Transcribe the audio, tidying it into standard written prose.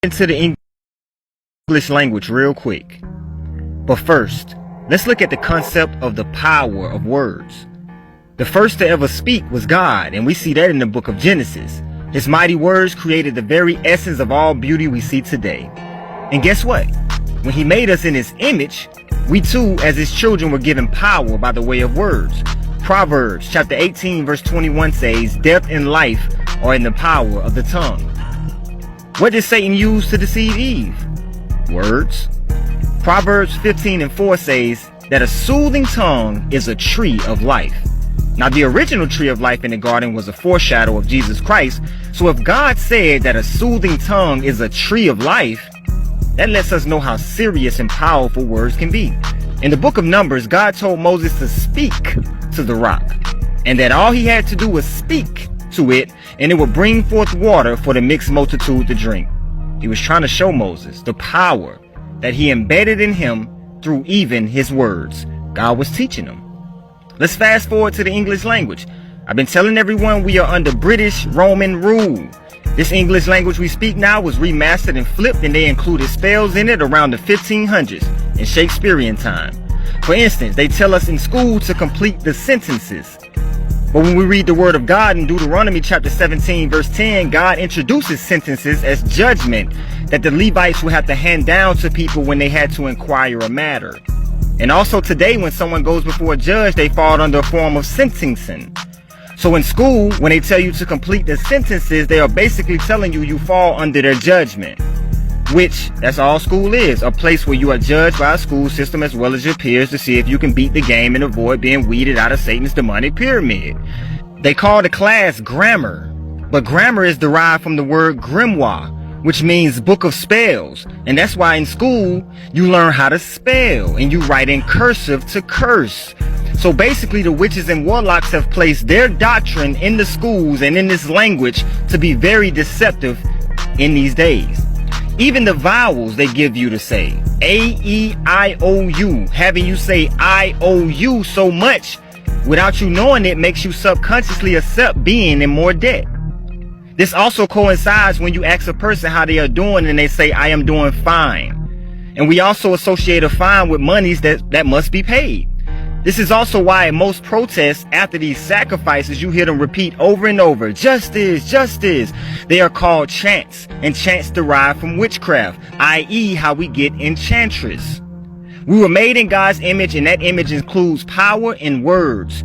into the English language real quick. But first, let's look at the concept of the power of words. The first to ever speak was God, and we see that in the book of Genesis. His mighty words created the very essence of all beauty we see today. And guess what? When he made us in his image, we too, as his children, were given power by the way of words. Proverbs chapter 18 verse 21 says, "Death and life are in the power of the tongue." What did Satan use to deceive Eve? Words. Proverbs 15:4 says that a soothing tongue is a tree of life. Now, the original tree of life in the garden was a foreshadow of Jesus Christ. So if God said that a soothing tongue is a tree of life, that lets us know how serious and powerful words can be. In the book of Numbers, God told Moses to speak to the rock, and that all he had to do was speak to it, and it would bring forth water for the mixed multitude to drink. He was trying to show Moses the power that he embedded in him through even his words. God was teaching him. Let's fast forward to the English language. I've been telling everyone we are under British Roman rule. This English language we speak now was remastered and flipped, and they included spells in it around the 1500s in Shakespearean time. For instance, they tell us in school to complete the sentences. But when we read the word of God in Deuteronomy chapter 17 verse 10, God introduces sentences as judgment that the Levites would have to hand down to people when they had to inquire a matter. And also today, when someone goes before a judge, they fall under a form of sentencing. So in school, when they tell you to complete the sentences, they are basically telling you you fall under their judgment. Which, that's all school is, a place where you are judged by a school system as well as your peers to see if you can beat the game and avoid being weeded out of Satan's demonic pyramid. They call the class grammar, but grammar is derived from the word grimoire, which means book of spells. And that's why in school, you learn how to spell and you write in cursive to curse. So basically, the witches and warlocks have placed their doctrine in the schools and in this language to be very deceptive in these days. Even the vowels they give you to say, A-E-I-O-U, having you say I-O-U so much without you knowing it makes you subconsciously accept being in more debt. This also coincides when you ask a person how they are doing and they say, "I am doing fine." And we also associate a fine with monies that must be paid. This is also why at most protests after these sacrifices, you hear them repeat over and over, "Justice, justice." They are called chants, and chants derive from witchcraft, i.e. how we get enchantress. We were made in God's image, and that image includes power in words.